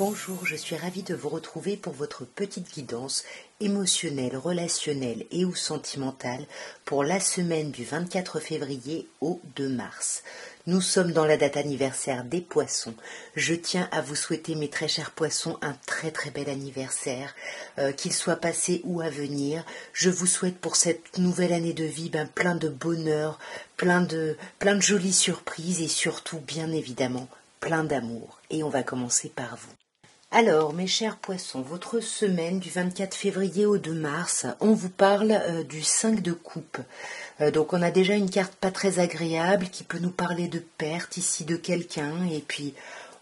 Bonjour, je suis ravie de vous retrouver pour votre petite guidance émotionnelle, relationnelle et ou sentimentale pour la semaine du 24 février au 2 mars. Nous sommes dans la date anniversaire des poissons. Je tiens à vous souhaiter, mes très chers poissons, un très très bel anniversaire, qu'il soit passé ou à venir. Je vous souhaite pour cette nouvelle année de vie plein de bonheur, plein de jolies surprises et surtout, bien évidemment, plein d'amour. Et on va commencer par vous. Alors, mes chers poissons, votre semaine du 24 février au 2 mars, on vous parle du 5 de coupe. Donc on a déjà une carte pas très agréable qui peut nous parler de perte ici de quelqu'un et puis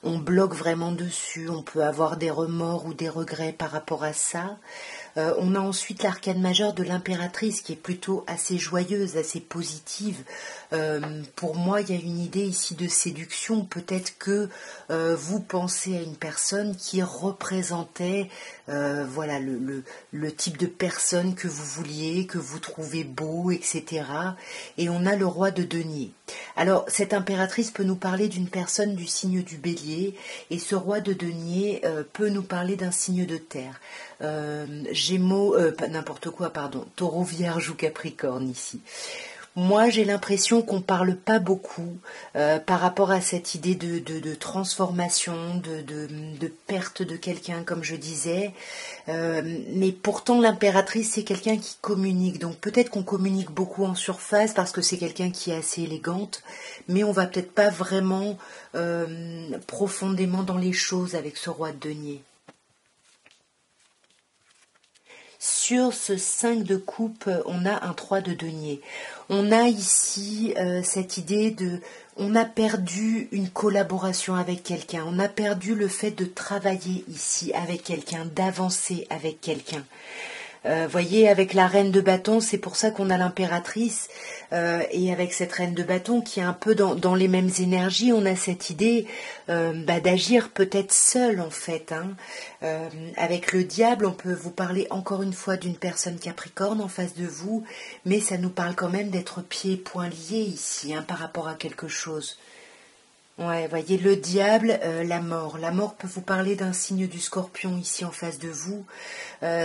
on bloque vraiment dessus, on peut avoir des remords ou des regrets par rapport à ça. On a ensuite l'arcane majeur de l'impératrice qui est plutôt assez joyeuse, assez positive. Pour moi, il y a une idée ici de séduction. Peut-être que vous pensez à une personne qui représentait voilà, le type de personne que vous vouliez, que vous trouvez beau, etc. Et on a le roi de denier. Alors, cette impératrice peut nous parler d'une personne du signe du bélier et ce roi de denier peut nous parler d'un signe de terre. Gémeaux, n'importe quoi, pardon, Taureau, Vierge ou Capricorne ici. Moi, j'ai l'impression qu'on parle pas beaucoup par rapport à cette idée de transformation, de perte de quelqu'un, comme je disais. Mais pourtant, l'impératrice, c'est quelqu'un qui communique. Donc peut-être qu'on communique beaucoup en surface parce que c'est quelqu'un qui est assez élégante, mais on va peut-être pas vraiment profondément dans les choses avec ce roi de denier. Sur ce 5 de coupe, on a un 3 de denier. On a ici cette idée de... On a perdu une collaboration avec quelqu'un. On a perdu le fait de travailler ici avec quelqu'un, d'avancer avec quelqu'un. Voyez, avec la reine de bâton, c'est pour ça qu'on a l'impératrice. Et avec cette reine de bâton qui est un peu dans les mêmes énergies, on a cette idée d'agir peut-être seul en fait. Avec le diable, on peut vous parler encore une fois d'une personne capricorne en face de vous, mais ça nous parle quand même d'être pieds et poings liés ici par rapport à quelque chose. Ouais, voyez, le diable, la mort. La mort peut vous parler d'un signe du scorpion ici en face de vous.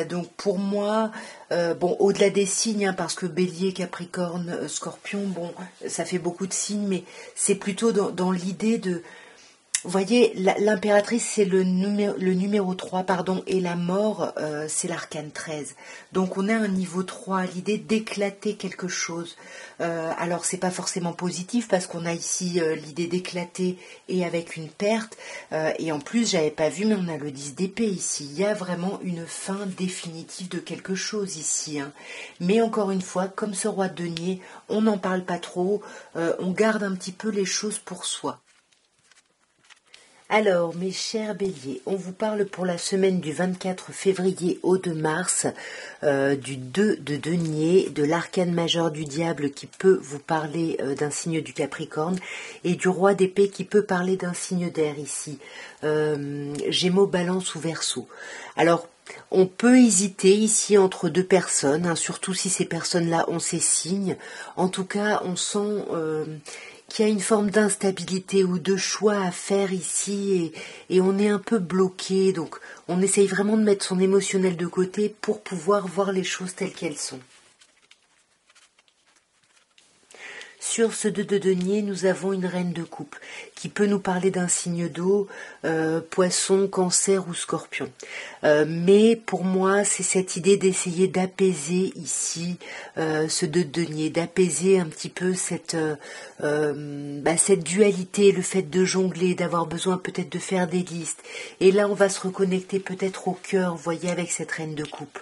Donc pour moi, bon, au-delà des signes, parce que bélier, capricorne, scorpion, bon, ça fait beaucoup de signes, mais c'est plutôt dans l'idée de... Vous voyez, l'impératrice, c'est le numéro 3, pardon, et la mort, c'est l'arcane 13. Donc on a un niveau 3, l'idée d'éclater quelque chose. Alors c'est pas forcément positif parce qu'on a ici l'idée d'éclater et avec une perte. Et en plus, j'avais pas vu, mais on a le 10 d'épée ici. Il y a vraiment une fin définitive de quelque chose ici. Mais encore une fois, comme ce roi de denier, on n'en parle pas trop, on garde un petit peu les choses pour soi. Alors, mes chers béliers, on vous parle pour la semaine du 24 février au 2 mars, du 2 de denier, de l'arcane majeur du diable qui peut vous parler d'un signe du Capricorne, et du roi d'épée qui peut parler d'un signe d'air ici, Gémeaux, Balance ou Verseau. Alors, on peut hésiter ici entre deux personnes, surtout si ces personnes-là ont ces signes. En tout cas, on sent... qu'il y a une forme d'instabilité ou de choix à faire ici et on est un peu bloqué, donc on essaye vraiment de mettre son émotionnel de côté pour pouvoir voir les choses telles qu'elles sont. Sur ce 2 de denier, nous avons une reine de coupe qui peut nous parler d'un signe d'eau, poisson, cancer ou scorpion. Mais pour moi, c'est cette idée d'essayer d'apaiser ici ce 2 de denier, d'apaiser un petit peu cette dualité, le fait de jongler, d'avoir besoin peut-être de faire des listes. Et là, on va se reconnecter peut-être au cœur, vous voyez, avec cette reine de coupe.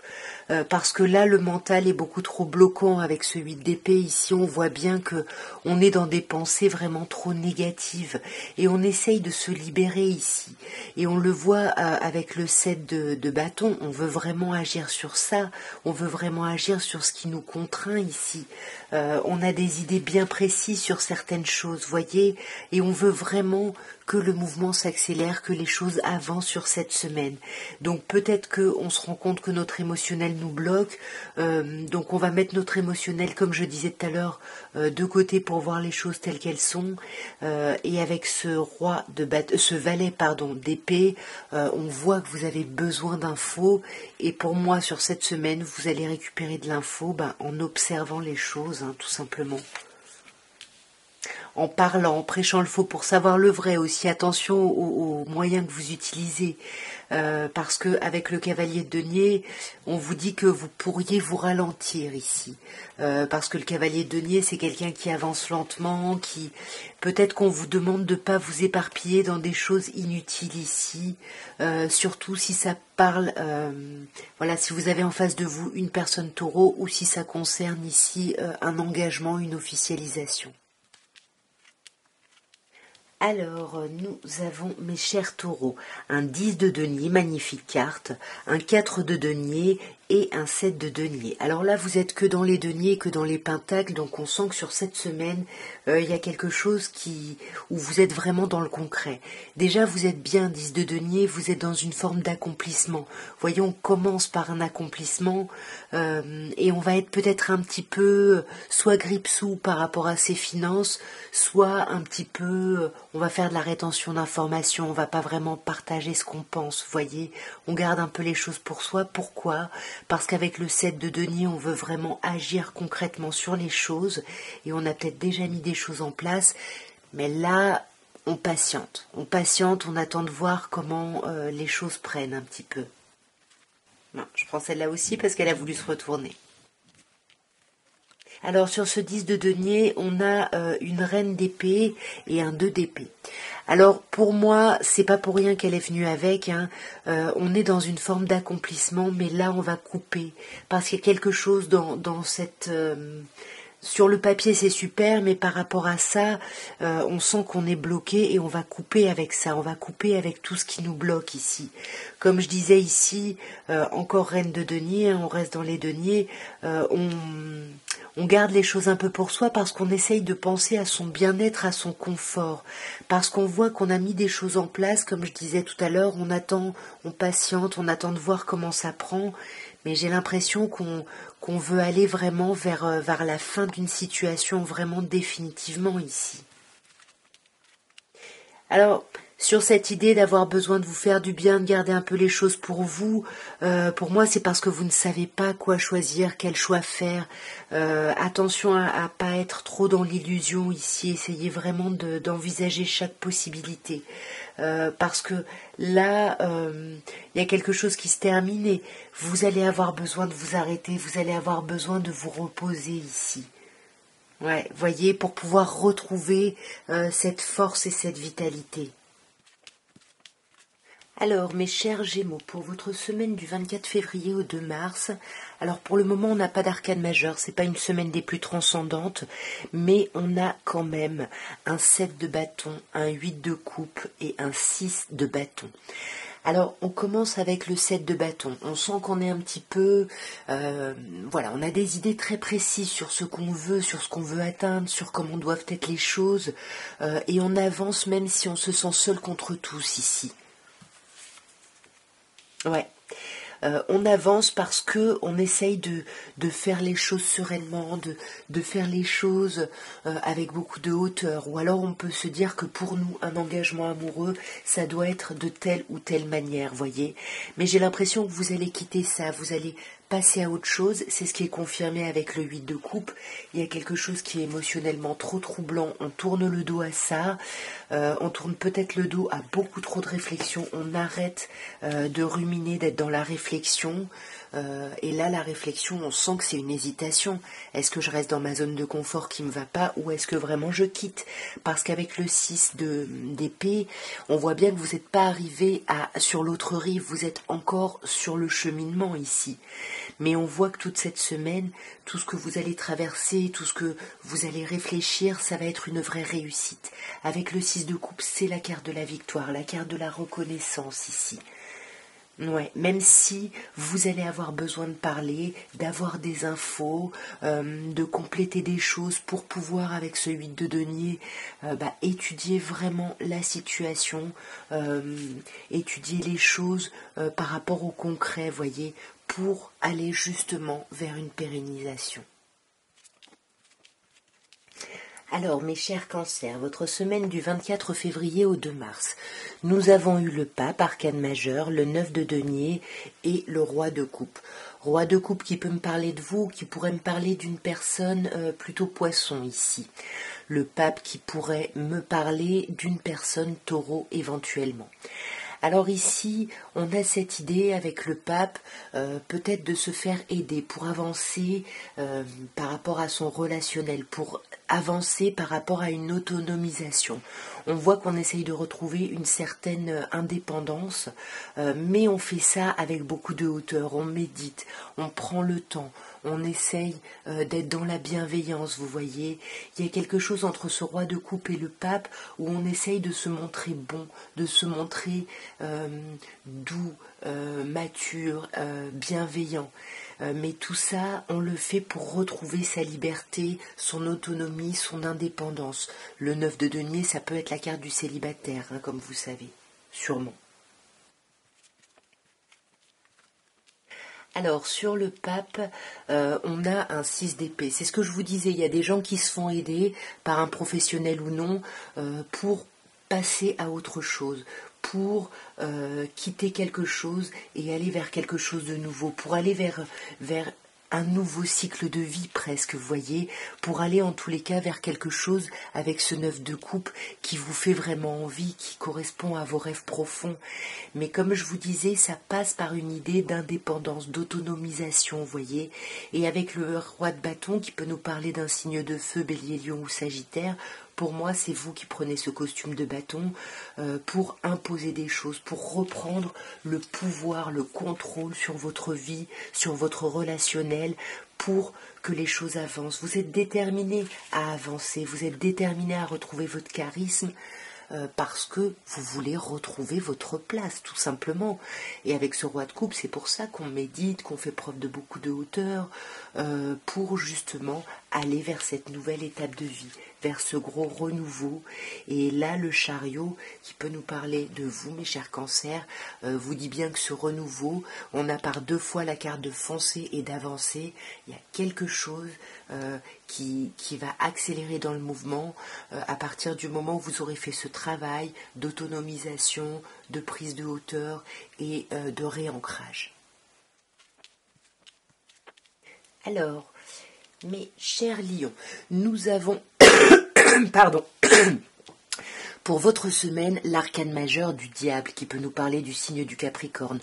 Parce que là, le mental est beaucoup trop bloquant avec ce 8 d'épée. Ici, on voit bien que on est dans des pensées vraiment trop négatives et on essaye de se libérer ici. Et on le voit avec le 7 de bâton, on veut vraiment agir sur ça, on veut vraiment agir sur ce qui nous contraint ici. On a des idées bien précises sur certaines choses, voyez, et on veut vraiment que le mouvement s'accélère, que les choses avancent sur cette semaine. Donc peut-être qu'on se rend compte que notre émotionnel nous bloque, donc on va mettre notre émotionnel, comme je disais tout à l'heure, de côté pour voir les choses telles qu'elles sont, et avec ce valet d'épée, on voit que vous avez besoin d'infos, et pour moi sur cette semaine vous allez récupérer de l'info en observant les choses, tout simplement. En parlant, en prêchant le faux pour savoir le vrai aussi. Attention aux moyens que vous utilisez, parce que avec le cavalier de denier, on vous dit que vous pourriez vous ralentir ici, parce que le cavalier de denier, c'est quelqu'un qui avance lentement, qui peut-être qu'on vous demande de ne pas vous éparpiller dans des choses inutiles ici, surtout si ça parle, si vous avez en face de vous une personne taureau, ou si ça concerne ici un engagement, une officialisation. Alors, nous avons, mes chers taureaux, un 10 de denier, magnifique carte, un 4 de denier et un 7 de denier. Alors là, vous êtes que dans les deniers, que dans les pentacles, donc on sent que sur cette semaine, il y a quelque chose où vous êtes vraiment dans le concret. Déjà, vous êtes bien 10 de denier, vous êtes dans une forme d'accomplissement. Voyons, on commence par un accomplissement, et on va être peut-être un petit peu, soit grippe-sous par rapport à ses finances, soit un petit peu, on va faire de la rétention d'informations, on va pas vraiment partager ce qu'on pense, vous voyez, on garde un peu les choses pour soi. Pourquoi ? Parce qu'avec le 7 de denier, on veut vraiment agir concrètement sur les choses, et on a peut-être déjà mis des choses en place, mais là, on patiente, on attend de voir comment les choses prennent un petit peu. Non, je prends celle-là aussi parce qu'elle a voulu se retourner. Alors sur ce 10 de denier, on a une reine d'épée et un 2 d'épée. Alors pour moi, c'est pas pour rien qu'elle est venue avec, on est dans une forme d'accomplissement, mais là on va couper, parce qu'il y a quelque chose dans cette... sur le papier c'est super, mais par rapport à ça, on sent qu'on est bloqué et on va couper avec ça, on va couper avec tout ce qui nous bloque ici. Comme je disais ici, encore reine de denier, on reste dans les deniers, on garde les choses un peu pour soi parce qu'on essaye de penser à son bien-être, à son confort, parce qu'on voit qu'on a mis des choses en place, comme je disais tout à l'heure, on attend, on patiente, on attend de voir comment ça prend, mais j'ai l'impression qu'on veut aller vraiment vers la fin d'une situation, vraiment définitivement ici. Alors, sur cette idée d'avoir besoin de vous faire du bien, de garder un peu les choses pour vous, pour moi c'est parce que vous ne savez pas quoi choisir, quel choix faire. Attention à pas être trop dans l'illusion ici, essayez vraiment d'envisager chaque possibilité. Parce que là, il y a quelque chose qui se termine et vous allez avoir besoin de vous arrêter, vous allez avoir besoin de vous reposer ici. Ouais, voyez, pour pouvoir retrouver cette force et cette vitalité. Alors, mes chers Gémeaux, pour votre semaine du 24 février au 2 mars, alors pour le moment, on n'a pas d'arcane majeure, c'est pas une semaine des plus transcendantes, mais on a quand même un 7 de bâton, un 8 de coupe et un 6 de bâton. Alors, on commence avec le 7 de bâton. On sent qu'on est un petit peu... on a des idées très précises sur ce qu'on veut, sur ce qu'on veut atteindre, sur comment doivent être les choses, et on avance même si on se sent seul contre tous ici. Ouais. On avance parce que on essaye de faire les choses sereinement, de faire les choses avec beaucoup de hauteur. Ou alors on peut se dire que pour nous, un engagement amoureux, ça doit être de telle ou telle manière, voyez. Mais j'ai l'impression que vous allez quitter ça, vous allez passer à autre chose. C'est ce qui est confirmé avec le 8 de coupe. Il y a quelque chose qui est émotionnellement trop troublant. On tourne le dos à ça. On tourne peut-être le dos à beaucoup trop de réflexion. On arrête de ruminer, d'être dans la réflexion. Et là, la réflexion, on sent que c'est une hésitation. Est-ce que je reste dans ma zone de confort qui me va pas ou est-ce que vraiment je quitte? Parce qu'avec le 6 d'épée, on voit bien que vous n'êtes pas arrivé sur l'autre rive, vous êtes encore sur le cheminement ici. Mais on voit que toute cette semaine, tout ce que vous allez traverser, tout ce que vous allez réfléchir, ça va être une vraie réussite. Avec le 6 de coupe, c'est la carte de la victoire, la carte de la reconnaissance ici. Ouais, même si vous allez avoir besoin de parler, d'avoir des infos, de compléter des choses pour pouvoir, avec ce 8 de denier, étudier vraiment la situation, étudier les choses par rapport au concret, voyez, pour aller justement vers une pérennisation. Alors, mes chers cancers, votre semaine du 24 février au 2 mars, nous avons eu le pape, arcane majeur, le 9 de denier et le roi de coupe. Roi de coupe qui peut me parler de vous, qui pourrait me parler d'une personne plutôt poisson ici. Le pape qui pourrait me parler d'une personne taureau éventuellement. Alors ici, on a cette idée avec le pape, peut-être de se faire aider pour avancer par rapport à son relationnel, pour avancer par rapport à une autonomisation. On voit qu'on essaye de retrouver une certaine indépendance, mais on fait ça avec beaucoup de hauteur, on médite, on prend le temps, on essaye d'être dans la bienveillance, vous voyez. Il y a quelque chose entre ce roi de coupe et le pape où on essaye de se montrer bon, de se montrer doux, mature, bienveillant. Mais tout ça, on le fait pour retrouver sa liberté, son autonomie, son indépendance. Le 9 de denier, ça peut être la carte du célibataire, hein, comme vous savez, sûrement. Alors, sur le pape, on a un 6 d'épée. C'est ce que je vous disais, il y a des gens qui se font aider, par un professionnel ou non, pour passer à autre chose, pour quitter quelque chose et aller vers quelque chose de nouveau, pour aller vers un nouveau cycle de vie presque, vous voyez, pour aller en tous les cas vers quelque chose avec ce 9 de coupe qui vous fait vraiment envie, qui correspond à vos rêves profonds. Mais comme je vous disais, ça passe par une idée d'indépendance, d'autonomisation, vous voyez, et avec le roi de bâton qui peut nous parler d'un signe de feu, bélier, lion ou sagittaire. Pour moi, c'est vous qui prenez ce costume de bâton pour imposer des choses, pour reprendre le pouvoir, le contrôle sur votre vie, sur votre relationnel, pour que les choses avancent. Vous êtes déterminé à avancer, vous êtes déterminé à retrouver votre charisme, parce que vous voulez retrouver votre place, tout simplement. Et avec ce roi de coupe, c'est pour ça qu'on médite, qu'on fait preuve de beaucoup de hauteur, pour justement aller vers cette nouvelle étape de vie, vers ce gros renouveau. Et là, le chariot, qui peut nous parler de vous, mes chers cancers, vous dit bien que ce renouveau, on a par 2 fois la carte de foncer et d'avancer. Il y a quelque chose qui va accélérer dans le mouvement à partir du moment où vous aurez fait ce travail d'autonomisation, de prise de hauteur et de réancrage. Alors, mes chers lions, nous avons pardon pour votre semaine, l'arcane majeur du diable qui peut nous parler du signe du Capricorne,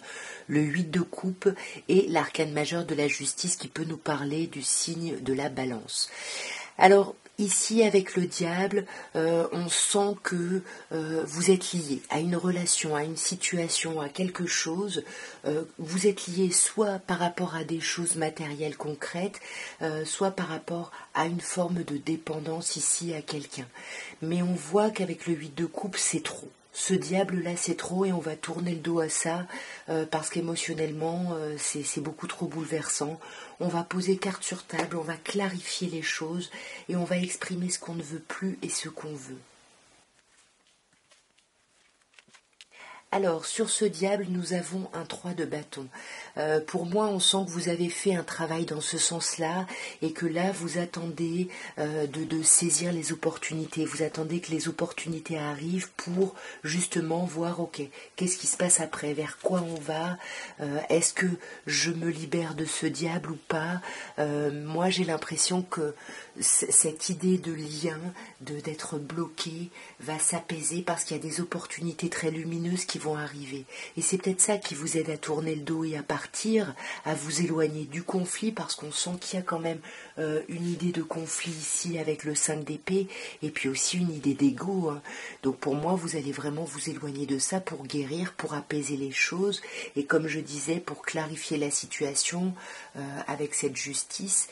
le 8 de coupe et l'arcane majeur de la justice qui peut nous parler du signe de la balance. Alors, ici, avec le diable, on sent que vous êtes lié à une relation, à une situation, à quelque chose. Vous êtes lié soit par rapport à des choses matérielles concrètes, soit par rapport à une forme de dépendance ici à quelqu'un. Mais on voit qu'avec le 8 de coupe, c'est trop. Ce diable-là, c'est trop et on va tourner le dos à ça parce qu'émotionnellement, c'est beaucoup trop bouleversant. On va poser carte sur table, on va clarifier les choses et on va exprimer ce qu'on ne veut plus et ce qu'on veut. Alors, sur ce diable, nous avons un 3 de bâton. Pour moi, on sent que vous avez fait un travail dans ce sens-là et que là, vous attendez de saisir les opportunités. Vous attendez que les opportunités arrivent pour justement voir, ok, qu'est-ce qui se passe après, vers quoi on va, est-ce que je me libère de ce diable ou pas. Moi, j'ai l'impression que cette idée de lien, d'être bloqué, va s'apaiser parce qu'il y a des opportunités très lumineuses qui vont arriver. Et c'est peut-être ça qui vous aide à tourner le dos et à partir, à vous éloigner du conflit, parce qu'on sent qu'il y a quand même une idée de conflit ici avec le 5 d'épée, et puis aussi une idée d'ego. Hein. Donc pour moi, vous allez vraiment vous éloigner de ça pour guérir, pour apaiser les choses, et comme je disais, pour clarifier la situation avec cette justice,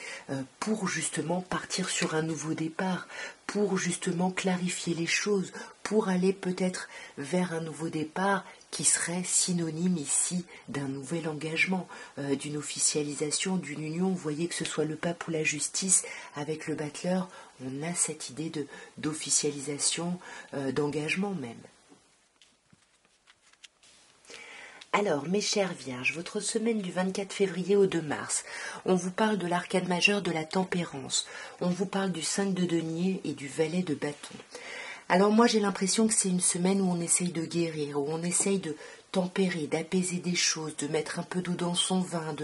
pour justement partir sur un nouveau départ, pour justement clarifier les choses, pour aller peut-être vers un nouveau départ qui serait synonyme ici d'un nouvel engagement, d'une officialisation, d'une union. Vous voyez, que ce soit le pape ou la justice, avec le battleur, on a cette idée d'officialisation, d'engagement même. Alors, mes chères vierges, votre semaine du 24 février au 2 mars, on vous parle de l'arcane majeur de la tempérance, on vous parle du 5 de denier et du valet de bâton. Alors moi j'ai l'impression que c'est une semaine où on essaye de guérir, où on essaye de tempérer, d'apaiser des choses, de mettre un peu d'eau dans son vin,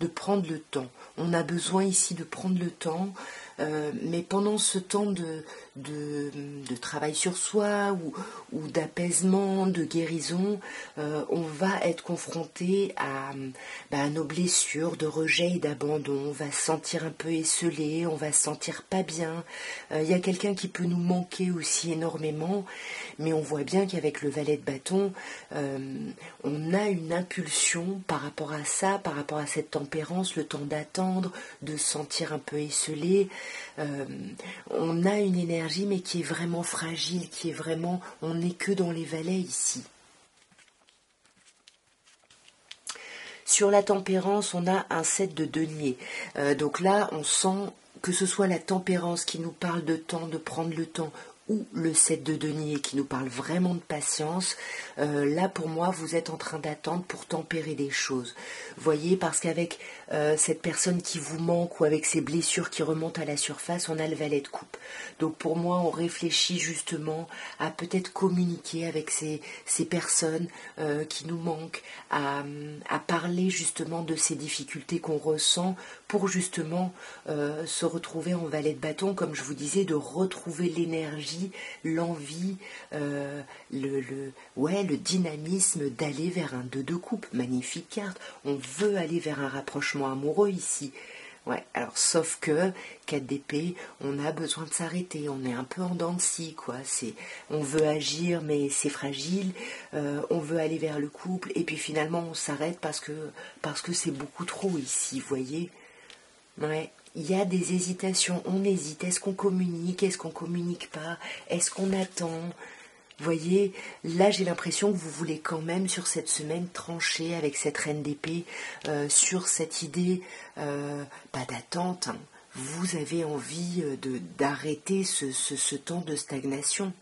de prendre le temps. On a besoin ici de prendre le temps, mais pendant ce temps de travail sur soi ou d'apaisement, de guérison, on va être confronté à nos blessures de rejet et d'abandon. On va se sentir un peu esselé, on va se sentir pas bien. Il y a quelqu'un qui peut nous manquer aussi énormément, mais on voit bien qu'avec le valet de bâton, on a une impulsion par rapport à ça, par rapport à cette tempérance, le temps d'attendre, de se sentir un peu esselé. On a une énergie mais qui est vraiment fragile, qui est vraiment, on n'est que dans les valets ici. Sur la tempérance, on a un 7 de denier. Donc là, on sent que ce soit la tempérance qui nous parle de temps, de prendre le temps, ou le 7 de denier qui nous parle vraiment de patience, là pour moi vous êtes en train d'attendre pour tempérer des choses. Voyez, parce qu'avec cette personne qui vous manque ou avec ces blessures qui remontent à la surface, on a le valet de coupe. Donc pour moi on réfléchit justement à peut-être communiquer avec ces personnes qui nous manquent, à parler justement de ces difficultés qu'on ressent pour justement se retrouver en valet de bâton, comme je vous disais, de retrouver l'énergie, l'envie, le dynamisme d'aller vers un 2 de coupe. Magnifique carte. On veut aller vers un rapprochement amoureux ici. Ouais, alors sauf que 4 d'épée, on a besoin de s'arrêter, on est un peu en dents de scie, quoi. On veut agir mais c'est fragile, on veut aller vers le couple et puis finalement on s'arrête parce que c'est beaucoup trop ici, vous voyez. Ouais, il y a des hésitations, on hésite, est-ce qu'on communique pas, est-ce qu'on attend? Vous voyez, là j'ai l'impression que vous voulez quand même sur cette semaine trancher avec cette reine d'épée sur cette idée pas d'attente, hein. Vous avez envie d'arrêter ce temps de stagnation.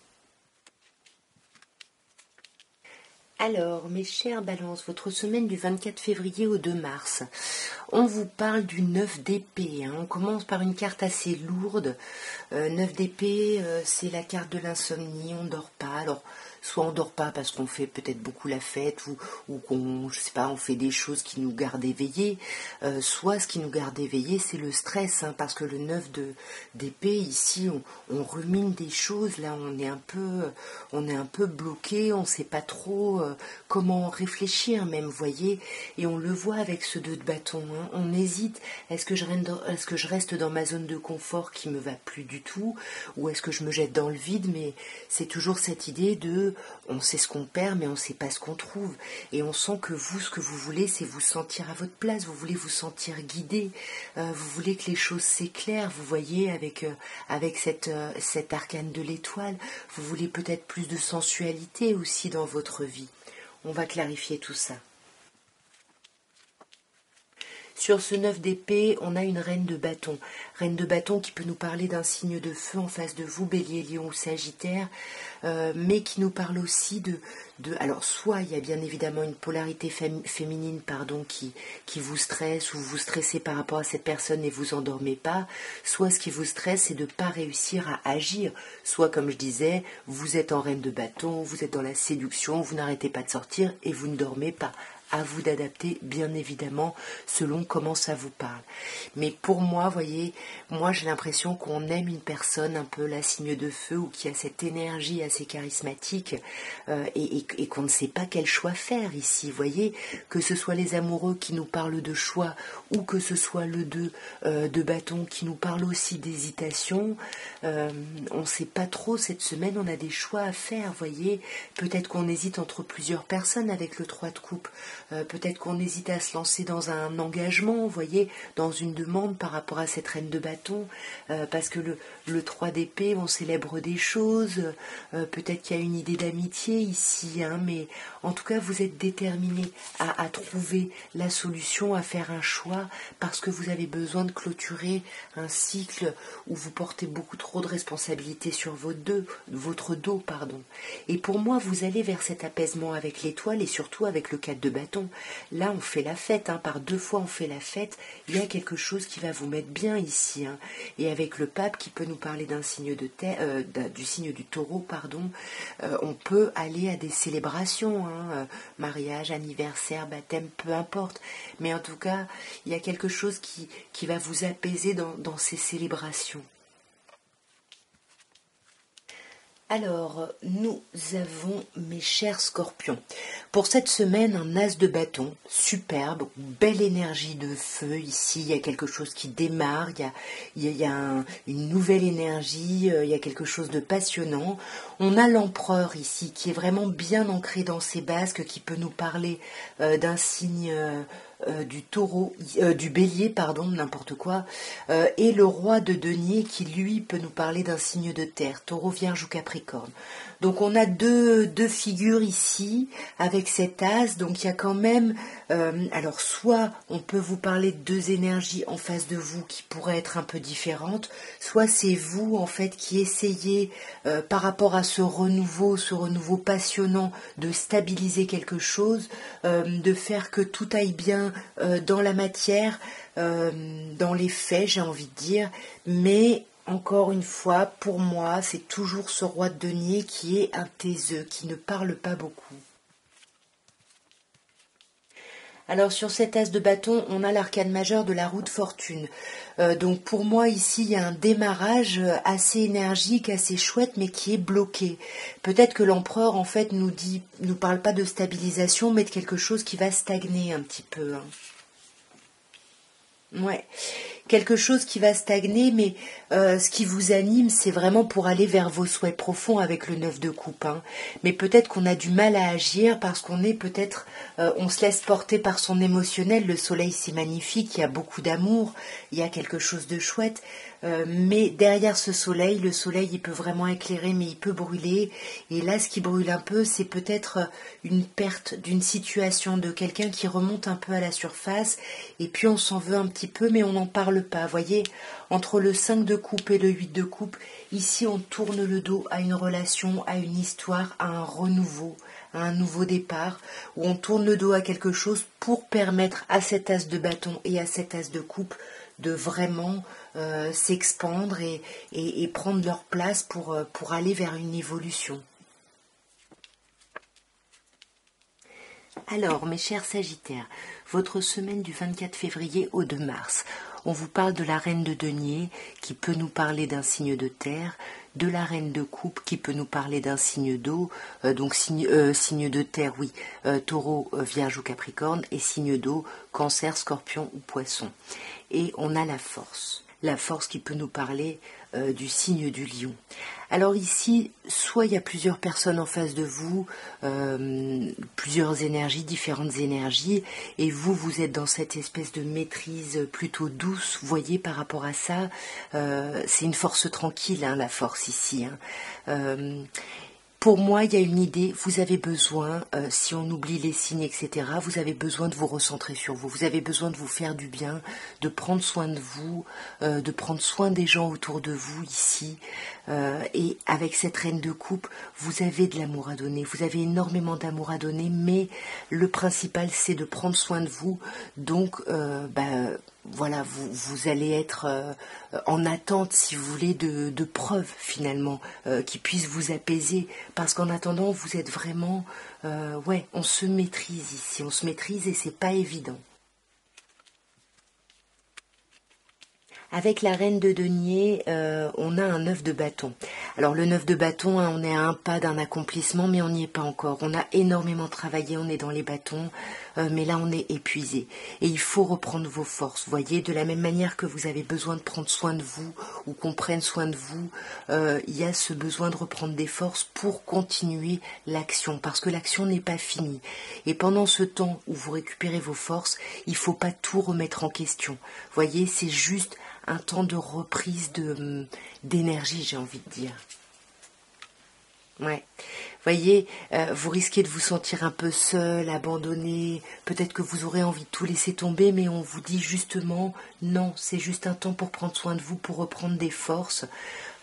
Alors, mes chers balances, votre semaine du 24 février au 2 mars, on vous parle du 9 d'épée, hein. On commence par une carte assez lourde. 9 d'épée, c'est la carte de l'insomnie, on ne dort pas. Alors, soit on dort pas parce qu'on fait peut-être beaucoup la fête ou qu'on, je sais pas, on fait des choses qui nous gardent éveillés. Soit ce qui nous garde éveillés, c'est le stress, hein, parce que le 9 d'épée, ici, on rumine des choses. Là, on est un peu bloqué, on ne sait pas trop comment réfléchir même, vous voyez. Et on le voit avec ce 2 de bâton, hein. On hésite, est-ce que je reste dans ma zone de confort qui me va plus du tout, ou est-ce que je me jette dans le vide? Mais c'est toujours cette idée de on sait ce qu'on perd mais on ne sait pas ce qu'on trouve, et on sent que vous, ce que vous voulez, c'est vous sentir à votre place, vous voulez vous sentir guidé, vous voulez que les choses s'éclairent, vous voyez, avec cet arcane de l'étoile, vous voulez peut-être plus de sensualité aussi dans votre vie. On va clarifier tout ça. Sur ce 9 d'épée, on a une reine de bâton. Reine de bâton qui peut nous parler d'un signe de feu en face de vous, bélier, lion ou sagittaire, mais qui nous parle aussi alors soit il y a bien évidemment une polarité féminine qui vous stresse, ou vous stressez par rapport à cette personne et vous endormez pas, soit ce qui vous stresse c'est de ne pas réussir à agir, soit comme je disais, vous êtes en reine de bâton, vous êtes dans la séduction, vous n'arrêtez pas de sortir et vous ne dormez pas. À vous d'adapter, bien évidemment, selon comment ça vous parle. Mais pour moi, voyez, moi j'ai l'impression qu'on aime une personne un peu la signe de feu, ou qui a cette énergie assez charismatique, et qu'on ne sait pas quel choix faire ici, voyez, que ce soit les amoureux qui nous parlent de choix, ou que ce soit le 2 de bâton qui nous parle aussi d'hésitation. On ne sait pas trop cette semaine, on a des choix à faire, voyez. Peut-être qu'on hésite entre plusieurs personnes avec le 3 de coupe. peut-être qu'on hésite à se lancer dans un engagement, vous voyez, dans une demande par rapport à cette reine de bâton, parce que le 3 d'épée, on célèbre des choses, peut-être qu'il y a une idée d'amitié ici, hein, mais en tout cas vous êtes déterminé à trouver la solution, à faire un choix, parce que vous avez besoin de clôturer un cycle où vous portez beaucoup trop de responsabilités sur votre dos, pardon. Et pour moi, vous allez vers cet apaisement avec l'étoile et surtout avec le 4 de bâton. Là, on fait la fête, hein, par 2 fois on fait la fête, il y a quelque chose qui va vous mettre bien ici, hein. Et avec le pape qui peut nous parler d'un signe de terre, du signe du taureau, pardon, on peut aller à des célébrations, hein, mariage, anniversaire, baptême, peu importe. Mais en tout cas, il y a quelque chose qui va vous apaiser dans ces célébrations. Alors, nous avons, mes chers scorpions, pour cette semaine, un as de bâton, superbe, belle énergie de feu ici, il y a quelque chose qui démarre, il y a une nouvelle énergie, il y a quelque chose de passionnant. On a l'empereur ici, qui est vraiment bien ancré dans ses basques, qui peut nous parler d'un signe... du taureau, du bélier, pardon, n'importe quoi, et le roi de denier qui, lui, peut nous parler d'un signe de terre, taureau, vierge ou capricorne. Donc on a deux figures ici, avec cet as, donc il y a quand même, alors soit on peut vous parler de 2 énergies en face de vous qui pourraient être un peu différentes, soit c'est vous, en fait, qui essayez, par rapport à ce renouveau passionnant, de stabiliser quelque chose, de faire que tout aille bien dans la matière, dans les faits, j'ai envie de dire, mais encore une fois, pour moi, c'est toujours ce roi de denier qui est un taiseux, qui ne parle pas beaucoup. Alors sur cet as de bâton, on a l'arcane majeur de la roue de fortune. Donc pour moi ici, il y a un démarrage assez énergique, assez chouette, mais qui est bloqué. Peut-être que l'empereur en fait nous parle pas de stabilisation, mais de quelque chose qui va stagner un petit peu, hein. Ouais, quelque chose qui va stagner, mais ce qui vous anime, c'est vraiment pour aller vers vos souhaits profonds avec le 9 de coupe, hein. Mais peut-être qu'on a du mal à agir parce qu'on est peut-être, on se laisse porter par son émotionnel. Le soleil, c'est magnifique, il y a beaucoup d'amour, il y a quelque chose de chouette. Mais derrière ce soleil, le soleil, il peut vraiment éclairer, mais il peut brûler. Et là, ce qui brûle un peu, c'est peut-être une perte d'une situation, de quelqu'un qui remonte un peu à la surface. Et puis, on s'en veut un petit peu, mais on n'en parle pas. Vous voyez, entre le 5 de coupe et le 8 de coupe, ici, on tourne le dos à une relation, à une histoire, à un renouveau, à un nouveau départ, où on tourne le dos à quelque chose pour permettre à cet as de bâton et à cet as de coupe de vraiment s'expandre et prendre leur place pour aller vers une évolution. Alors, mes chers Sagittaires, votre semaine du 24 février au 2 mars, on vous parle de la reine de denier qui peut nous parler d'un signe de terre, de la reine de coupe qui peut nous parler d'un signe d'eau, donc signe de terre, oui, taureau, vierge ou capricorne, et signe d'eau, cancer, scorpion ou poisson. Et on a la force qui peut nous parler du signe du lion. Alors ici, soit il y a plusieurs personnes en face de vous, plusieurs énergies, différentes énergies, et vous êtes dans cette espèce de maîtrise plutôt douce, vous voyez, par rapport à ça, c'est une force tranquille, hein, la force ici, hein. Pour moi, il y a une idée, vous avez besoin, si on oublie les signes, etc., vous avez besoin de vous recentrer sur vous, vous avez besoin de vous faire du bien, de prendre soin de vous, de prendre soin des gens autour de vous ici, et avec cette reine de coupe, vous avez de l'amour à donner, vous avez énormément d'amour à donner, mais le principal, c'est de prendre soin de vous, donc, voilà, vous allez être en attente, si vous voulez, de preuves finalement qui puissent vous apaiser, parce qu'en attendant, vous êtes vraiment, on se maîtrise ici, on se maîtrise et c'est pas évident. Avec la reine de denier, on a un 9 de bâton. Alors le 9 de bâton, hein, on est à un pas d'un accomplissement, mais on n'y est pas encore. On a énormément travaillé, on est dans les bâtons, mais là on est épuisé. Et il faut reprendre vos forces, voyez, de la même manière que vous avez besoin de prendre soin de vous, ou qu'on prenne soin de vous, il y a ce besoin de reprendre des forces pour continuer l'action, parce que l'action n'est pas finie. Et pendant ce temps où vous récupérez vos forces, il ne faut pas tout remettre en question. Voyez, c'est juste un temps de reprise d'énergie, j'ai envie de dire. Ouais. Voyez, vous risquez de vous sentir un peu seul, abandonné. Peut-être que vous aurez envie de tout laisser tomber, mais on vous dit justement non, c'est juste un temps pour prendre soin de vous, pour reprendre des forces.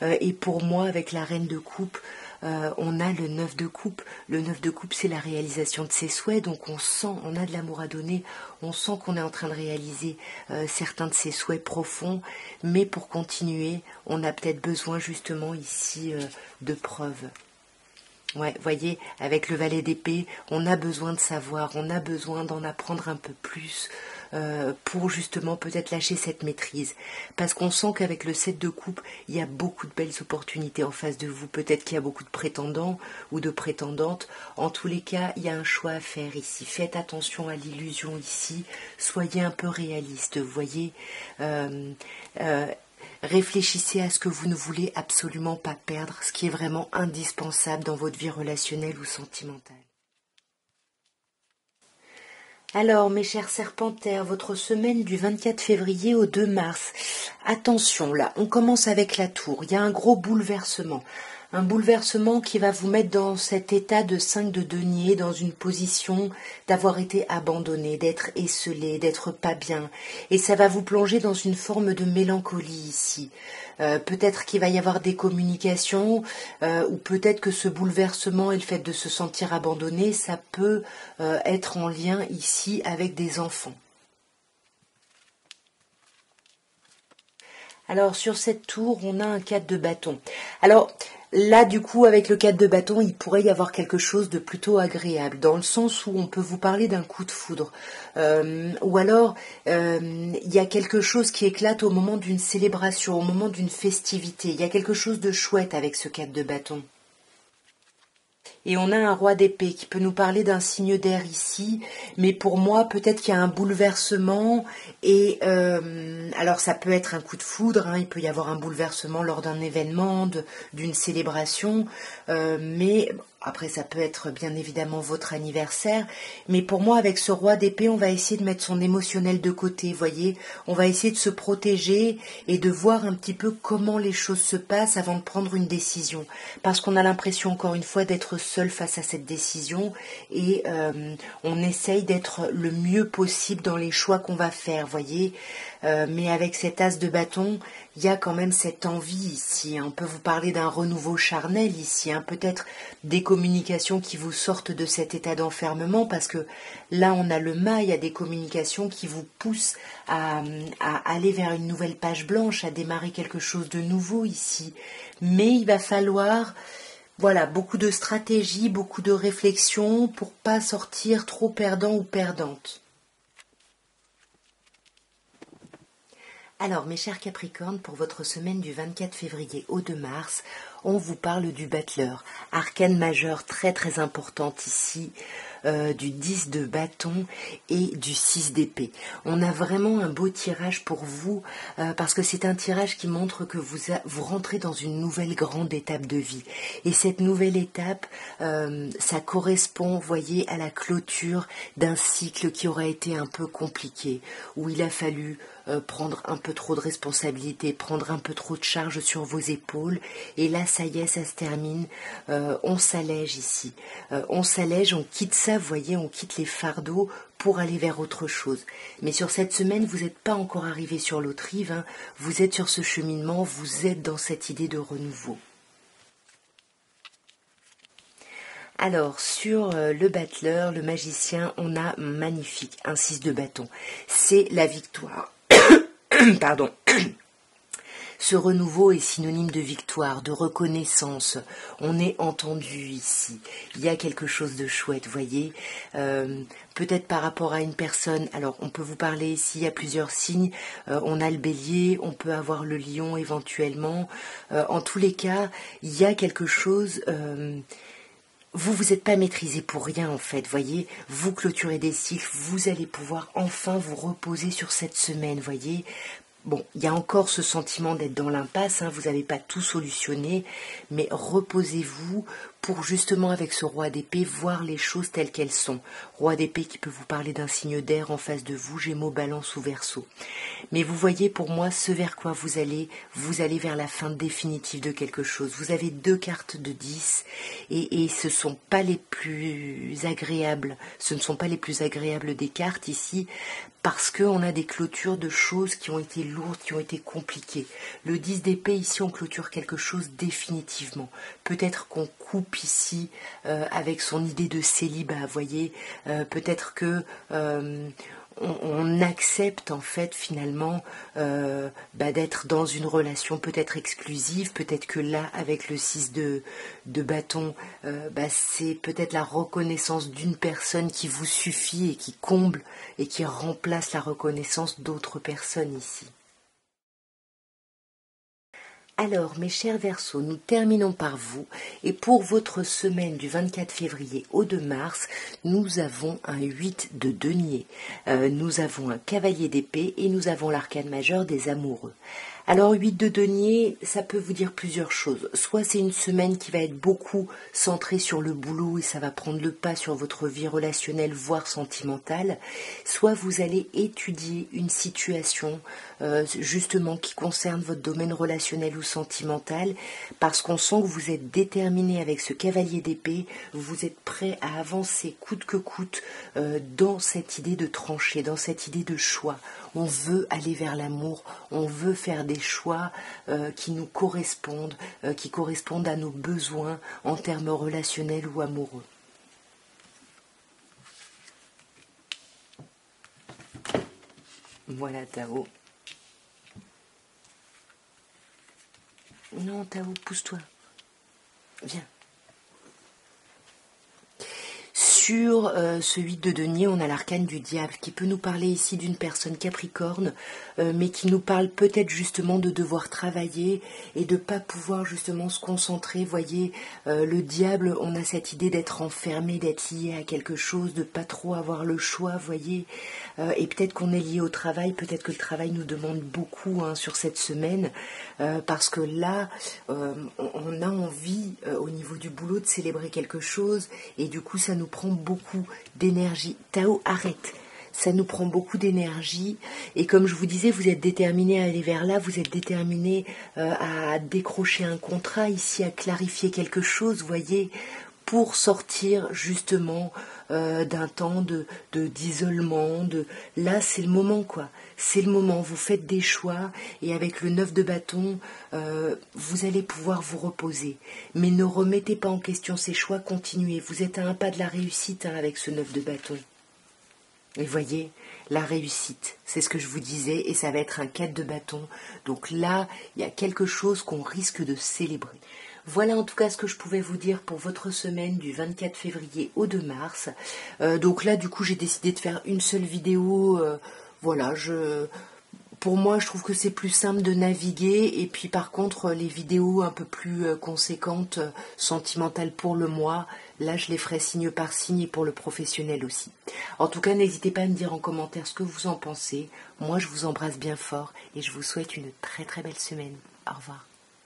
Et pour moi, avec la reine de coupe, on a le 9 de coupe. Le 9 de coupe, c'est la réalisation de ses souhaits. Donc on sent, on a de l'amour à donner. On sent qu'on est en train de réaliser certains de ses souhaits profonds. Mais pour continuer, on a peut-être besoin justement ici de preuves. Ouais, voyez, avec le valet d'épée, on a besoin de savoir, on a besoin d'en apprendre un peu plus pour justement peut-être lâcher cette maîtrise. Parce qu'on sent qu'avec le 7 de coupe, il y a beaucoup de belles opportunités en face de vous. Peut-être qu'il y a beaucoup de prétendants ou de prétendantes. En tous les cas, il y a un choix à faire ici. Faites attention à l'illusion ici. Soyez un peu réaliste, voyez. Réfléchissez à ce que vous ne voulez absolument pas perdre, ce qui est vraiment indispensable dans votre vie relationnelle ou sentimentale. Alors, mes chers serpentaires, votre semaine du 24 février au 2 mars. Attention, là, on commence avec la tour. Il y a un gros bouleversement. Un bouleversement qui va vous mettre dans cet état de 5 de denier, dans une position d'avoir été abandonné, d'être esselé, d'être pas bien. Et ça va vous plonger dans une forme de mélancolie ici. Peut-être qu'il va y avoir des communications, ou peut-être que ce bouleversement et le fait de se sentir abandonné, ça peut être en lien ici avec des enfants. Alors sur cette tour, on a un 4 de bâton. Alors là, du coup, avec le 4 de bâton, il pourrait y avoir quelque chose de plutôt agréable, dans le sens où on peut vous parler d'un coup de foudre. Ou alors, il y a quelque chose qui éclate au moment d'une célébration, au moment d'une festivité. Il y a quelque chose de chouette avec ce 4 de bâton. Et on a un roi d'épée qui peut nous parler d'un signe d'air ici, mais pour moi, peut-être qu'il y a un bouleversement, et alors ça peut être un coup de foudre, hein, il peut y avoir un bouleversement lors d'un événement, d'une célébration, mais après ça peut être bien évidemment votre anniversaire, mais pour moi, avec ce roi d'épée, on va essayer de mettre son émotionnel de côté, voyez, on va essayer de se protéger et de voir un petit peu comment les choses se passent avant de prendre une décision, parce qu'on a l'impression encore une fois d'être seul face à cette décision, et on essaye d'être le mieux possible dans les choix qu'on va faire, voyez, mais avec cet as de bâton, il y a quand même cette envie ici, hein. On peut vous parler d'un renouveau charnel ici, hein. Peut-être des communications qui vous sortent de cet état d'enfermement, parce que là on a le mât, il y a des communications qui vous poussent à aller vers une nouvelle page blanche, à démarrer quelque chose de nouveau ici, mais il va falloir... Voilà, beaucoup de stratégie, beaucoup de réflexion pour pas sortir trop perdant ou perdante. Alors, mes chers Capricornes, pour votre semaine du 24 février au 2 mars, on vous parle du battleur, arcane majeure très très importante ici, du 10 de bâton et du 6 d'épée. On a vraiment un beau tirage pour vous, parce que c'est un tirage qui montre que vous rentrez dans une nouvelle grande étape de vie. Et cette nouvelle étape, ça correspond, voyez, à la clôture d'un cycle qui aurait été un peu compliqué, où il a fallu prendre un peu trop de responsabilités, prendre un peu trop de charge sur vos épaules, et là ça y est, ça se termine, on s'allège ici, on s'allège, on quitte ça, vous voyez, on quitte les fardeaux pour aller vers autre chose. Mais sur cette semaine, vous n'êtes pas encore arrivé sur l'autre rive, hein. Vous êtes sur ce cheminement, vous êtes dans cette idée de renouveau. Alors, sur le battleur, le magicien, on a magnifique, un 6 de bâton. C'est la victoire. Pardon. Ce renouveau est synonyme de victoire, de reconnaissance. On est entendu ici. Il y a quelque chose de chouette, voyez. Peut-être par rapport à une personne. Alors, on peut vous parler ici, il y a plusieurs signes. On a le bélier, on peut avoir le lion éventuellement. En tous les cas, il y a quelque chose... vous n'êtes pas maîtrisé pour rien en fait, voyez, vous clôturez des cycles, vous allez pouvoir enfin vous reposer sur cette semaine, voyez. Bon, il y a encore ce sentiment d'être dans l'impasse, hein, vous n'avez pas tout solutionné, mais reposez-vous pour justement avec ce roi d'épée voir les choses telles qu'elles sont. Roi d'épée qui peut vous parler d'un signe d'air en face de vous, Gémeaux, Balance ou Verseau. Mais vous voyez pour moi ce vers quoi vous allez vers la fin définitive de quelque chose. Vous avez 2 cartes de 10 et ce sont pas les plus agréables, ce ne sont pas les plus agréables des cartes ici parce qu'on a des clôtures de choses qui ont été lourdes, qui ont été compliquées. Le 10 d'épée ici on clôture quelque chose définitivement. Peut-être qu'on coupe ici avec son idée de célibat, voyez, peut-être que on accepte en fait finalement d'être dans une relation peut-être exclusive, peut-être que là avec le 6 de bâton c'est peut-être la reconnaissance d'une personne qui vous suffit et qui comble et qui remplace la reconnaissance d'autres personnes ici. Alors, mes chers Verseaux, nous terminons par vous. Et pour votre semaine du 24 février au 2 mars, nous avons un 8 de denier. Nous avons un cavalier d'épée et nous avons l'arcane majeur des amoureux. Alors 8 de denier, ça peut vous dire plusieurs choses. Soit c'est une semaine qui va être beaucoup centrée sur le boulot et ça va prendre le pas sur votre vie relationnelle, voire sentimentale. Soit vous allez étudier une situation justement qui concerne votre domaine relationnel ou sentimental parce qu'on sent que vous êtes déterminé avec ce cavalier d'épée, vous êtes prêt à avancer coûte que coûte dans cette idée de trancher, dans cette idée de choix. On veut aller vers l'amour, on veut faire des choix qui nous correspondent, qui correspondent à nos besoins en termes relationnels ou amoureux. Voilà Tao. Non Tao, pousse-toi. Viens. Sur ce 8 de denier, on a l'arcane du diable qui peut nous parler ici d'une personne capricorne, mais qui nous parle peut-être justement de devoir travailler et de pas pouvoir justement se concentrer. Voyez, le diable, on a cette idée d'être enfermé, d'être lié à quelque chose, de pas trop avoir le choix, voyez. Et peut-être qu'on est lié au travail, peut-être que le travail nous demande beaucoup sur cette semaine, parce que là, on a envie au niveau du boulot de célébrer quelque chose, et du coup ça nous prend beaucoup d'énergie. Tao, arrête. Ça nous prend beaucoup d'énergie et comme je vous disais, vous êtes déterminé à aller vers là, vous êtes déterminé à décrocher un contrat ici, à clarifier quelque chose, voyez, pour sortir justement d'un temps d'isolement. Là, c'est le moment, quoi. C'est le moment, vous faites des choix et avec le 9 de bâton, vous allez pouvoir vous reposer. Mais ne remettez pas en question ces choix, continuez. Vous êtes à un pas de la réussite avec ce 9 de bâton. Et voyez, la réussite, c'est ce que je vous disais, et ça va être un 4 de bâton. Donc là, il y a quelque chose qu'on risque de célébrer. Voilà en tout cas ce que je pouvais vous dire pour votre semaine du 24 février au 2 mars. Donc là, du coup, j'ai décidé de faire une seule vidéo. Voilà, pour moi, je trouve que c'est plus simple de naviguer. Et puis par contre, les vidéos un peu plus conséquentes, sentimentales pour le mois, là, je les ferai signe par signe et pour le professionnel aussi. En tout cas, n'hésitez pas à me dire en commentaire ce que vous en pensez. Moi, je vous embrasse bien fort et je vous souhaite une très très belle semaine. Au revoir.